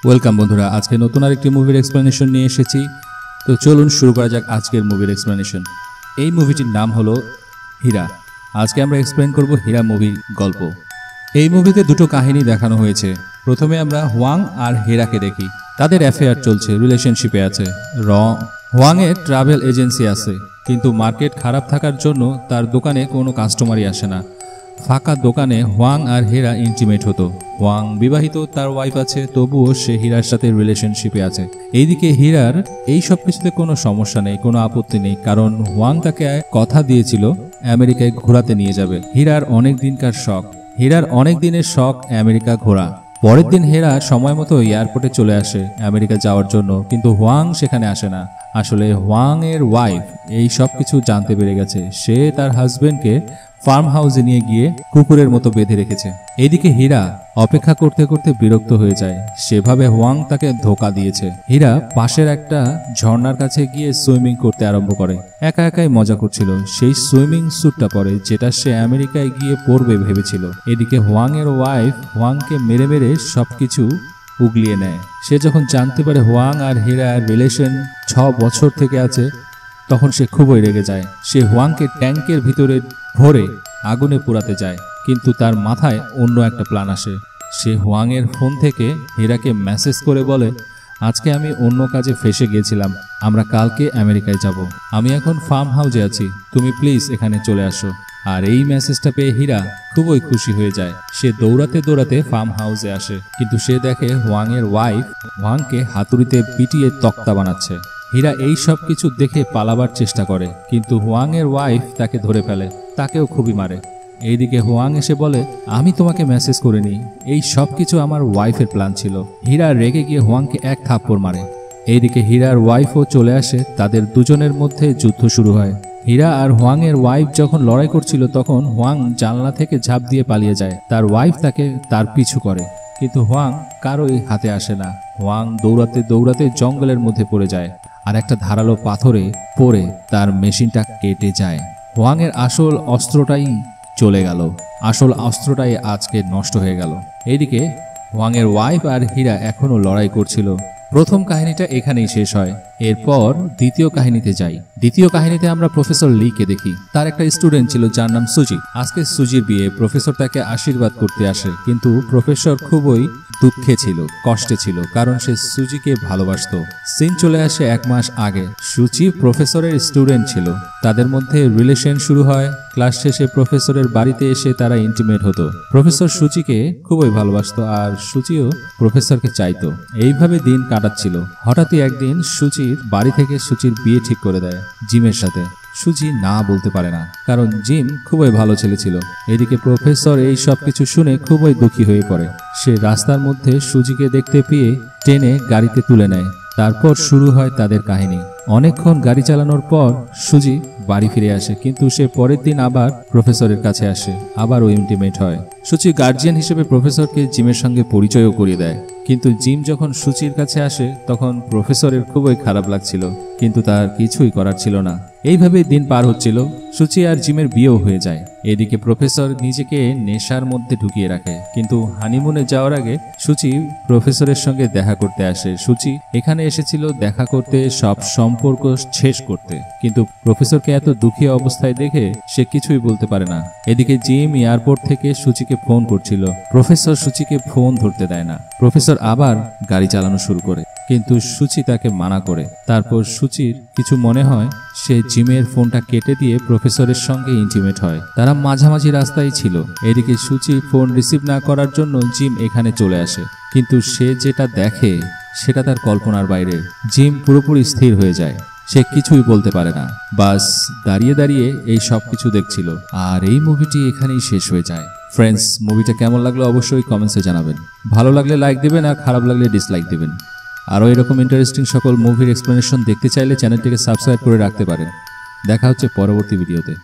Welcome বন্ধুরা, আজকে নতুন আরেকটি মুভির এক্সপ্লেনেশন নিয়ে এসেছি। তো চলুন শুরু করা যাক আজকের মুভির এক্সপ্লেনেশন। এই মুভিটির নাম হলো হীরা। আজকে আমরা এক্সপ্লেন করব হীরা মুভির গল্প। এই মুভিতে দুটো কাহিনী দেখানো হয়েছে। প্রথমে আমরা হোয়াং আর হীরাকে দেখি। তাদের অ্যাফেয়ার চলছে, রিলেশনশিপে আছে। হোয়াংয়ের ট্রাভেল এজেন্সি আছে, কিন্তু মার্কেট খারাপ থাকার জন্য তার দোকানে কোনো কাস্টমারই আসে না। ফাঁকা দোকানে হোয়াং আর হীরা ইন্টিমেট হতো। হোয়াং বিবাহিত, তার ওয়াইফ আছে, তবুও সে হীরার সাথে রিলেশনশিপে আছে। এইদিকে হীরার এই সব কিছুতে কোনো সমস্যা নেই, কোনো আপত্তি নেই, কারণ হোয়াং তাকে কথা দিয়েছিল আমেরিকায় ঘোরাতে নিয়ে যাবে। হীরার অনেক দিনের শখ আমেরিকা ঘোরা। পরের দিন হীরা সময় মতো এয়ারপোর্টে চলে আসে আমেরিকা যাওয়ার জন্য, কিন্তু হোয়াং সেখানে আসে না। আসলে হোয়াং এর ওয়াইফ এই সব কিছু জানতে পেরে গেছে। সে তার হাজবেন্ডকে ফার্ম হাউসে নিয়ে গিয়ে কুকুরের মতো বেঁধে রেখেছে। এইদিকে হীরা অপেক্ষা করতে করতে বিরক্ত হয়ে যায়। সেভাবে হোয়াং তাকে ধোকা দিয়েছে। হীরা পাশের একটা ঝর্ণার কাছে গিয়ে সুইমিং করতে আরম্ভ করে। একা একাই মজা করছিল। সেই সুইমিং স্যুটটা পরে যেটা সে আমেরিকায় গিয়ে পরবে ভেবেছিল। এদিকে হোয়াং এর ওয়াইফ হোয়াংকে মেরে মেরে সবকিছু উগলিয়ে নেয়। সে যখন জানতে পারে হোয়াং আর হীরার রিলেশন 6 বছর থেকে আছে, তখন সে খুবই রেগে যায়। সে হোয়াংকে ট্যাঙ্কের ভিতরে ভরে আগুনে পোড়াতে যায়, কিন্তু তার মাথায় অন্য একটা প্ল্যান আসে। সে হোয়াং এর ফোন থেকে হীরাকে মেসেজ করে বলে, আজকে আমি অন্য কাজে ফেসে গিয়েছিলাম, আমরা কালকে আমেরিকায় যাব। আমি এখন ফার্ম হাউসে আছি, তুমি প্লিজ এখানে চলে আসো। আর এই মেসেজটা পেয়ে হীরা খুবই খুশি হয়ে যায়। সে দৌড়াতে দৌড়াতে ফার্ম হাউসে আসে, কিন্তু সে দেখে হোয়াং এর ওয়াইফ হোয়াংকে হাতুড়িতে পিটিয়ে তক্তা বানাচ্ছে। হীরা এই সব কিছু দেখে পালাবার চেষ্টা করে, কিন্তু হোয়াং এর ওয়াইফ তাকে ধরে ফেলে, তাকেও খুবই মারে। এইদিকে হোয়াং এসে বলে, আমি তোমাকে মেসেজ করিনি, এই সব কিছু আমার ওয়াইফের প্ল্যান ছিল। হীরা রেগে গিয়ে হোয়াংকে এক থাপ্পড় মারে। এইদিকে হীরার ওয়াইফও চলে আসে। তাদের দুজনের মধ্যে যুদ্ধ শুরু হয়। হীরা আর হোয়াং এর ওয়াইফ যখন লড়াই করছিল, তখন হোয়াং জানলা থেকে ঝাঁপ দিয়ে পালিয়ে যায়। তার ওয়াইফ তাকে তার পিছু করে, কিন্তু হোয়াং কারোই হাতে আসে না। হোয়াং দৌড়াতে দৌড়াতে জঙ্গলের মধ্যে পড়ে যায়, আর একটা ধারালো পাথরে পড়ে তার মেশিনটা কেটে যায়। হোয়াং এর আসল অস্ত্রটাই চলে গেল, আসল অস্ত্রটাই আজকে নষ্ট হয়ে গেল। এইদিকে হোয়াং এর ওয়াইফ আর হীরা এখনো লড়াই করছিল। প্রথম কাহিনীটা এখানেই শেষ হয়। এরপর দ্বিতীয় কাহিনীতে যাই। দ্বিতীয় কাহিনীতে আমরা প্রফেসর লিকে দেখি। তার একটা স্টুডেন্ট ছিল যার নাম সুজি। আজকে সুজির বিয়ে। প্রফেসর তাকে আশীর্বাদ করতে আসে, কিন্তু প্রফেসর খুবই দুঃখে ছিল, কষ্টে ছিল, কারণ সে সুজিকে ভালোবাসতো। সিন চলে আসে 1 মাস আগে। সুজি প্রফেসরের স্টুডেন্ট ছিল। তাদের মধ্যে রিলেশন শুরু হয়। ক্লাস শেষে প্রফেসরের বাড়িতে এসে তারা ইন্টিমেট হতো। প্রফেসর সুজিকে খুবই ভালোবাসতো, আর সুজিও প্রফেসরকে চাইতো। এইভাবে দিন কাটাচ্ছিল। হঠাৎই একদিন সুজির বাড়ি থেকে সুজির বিয়ে ঠিক করে দেয় জিমের সাথে। সুজি না বলতে পারে না, কারণ জিম খুবই ভালো ছেলে ছিল। এদিকে প্রফেসর এই সব কিছু শুনে খুবই দুঃখী হয়ে পড়ে। সে রাস্তার মধ্যে সুজিকে দেখতে পেয়ে টেনে গাড়িতে তুলে নেয়। তারপর শুরু হয় তাদের কাহিনী। অনেকক্ষণ গাড়ি চালানোর পর সুজি বাড়ি ফিরে আসে, কিন্তু সে পরের দিন আবার প্রফেসরের কাছে আসে, আবারও ইন্টিমেট হয়। সুচি গার্জিয়ান হিসেবে প্রফেসরকে জিমের সঙ্গে পরিচয়ও করিয়ে দেয়, কিন্তু জিম যখন সুচির কাছে আসে তখন প্রফেসরের খুবই খারাপ লাগছিল, কিন্তু তার কিছুই করার ছিল না। এইভাবে দিন পার হচ্ছিল। সুচি আর জিমের বিয়েও হয়ে যায়। এদিকে প্রফেসর নিজেকে নেশার মধ্যে ঢুকিয়ে রাখে, কিন্তু হানিমুনে যাওয়ার আগে সুচি প্রফেসরের সঙ্গে দেখা করতে আসে। সুচি এখানে এসেছিল দেখা করতে, সব সম্পর্ক শেষ করতে, কিন্তু প্রফেসরকে এত দুঃখী অবস্থায় দেখে সে কিছুই বলতে পারে না। এদিকে জিম এয়ারপোর্ট থেকে সুচিকে ফোন করছিল। প্রফেসর সুচিকে ফোন ধরতে দেয় না। প্রফেসর আবার গাড়ি চালানো শুরু করে, কিন্তু সুচি তাকে মানা করে। তারপর সুচির কিছু মনে হয়, সে জিমের ফোনটা কেটে দিয়ে প্রফেসরের সঙ্গে ইন্টিমেট হয়। তারা মাঝামাঝি রাস্তায় ছিল। এদিকে সুচি ফোন রিসিভ না করার জন্য জিম এখানে চলে আসে, কিন্তু সে যেটা দেখে সেটা তার কল্পনার বাইরে। জিম পুরোপুরি স্থির হয়ে যায়। সে কিছুই বলতে পারে না, বাস দাঁড়িয়ে দাঁড়িয়ে এই সব কিছু দেখছিল। আর এই মুভিটি এখানেই শেষ হয়ে যায়। ফ্রেন্ডস, মুভিটা কেমন লাগলো অবশ্যই কমেন্টসে জানাবেন। ভালো লাগলে লাইক দিবেন, আর খারাপ লাগলে ডিসলাইক দিবেন। আরও এরকম ইন্টারেস্টিং সকল মুভির এক্সপ্লেনেশন দেখতে চাইলে চ্যানেলটিকে সাবস্ক্রাইব করে রাখতে পারেন। দেখা হচ্ছে পরবর্তী ভিডিওতে।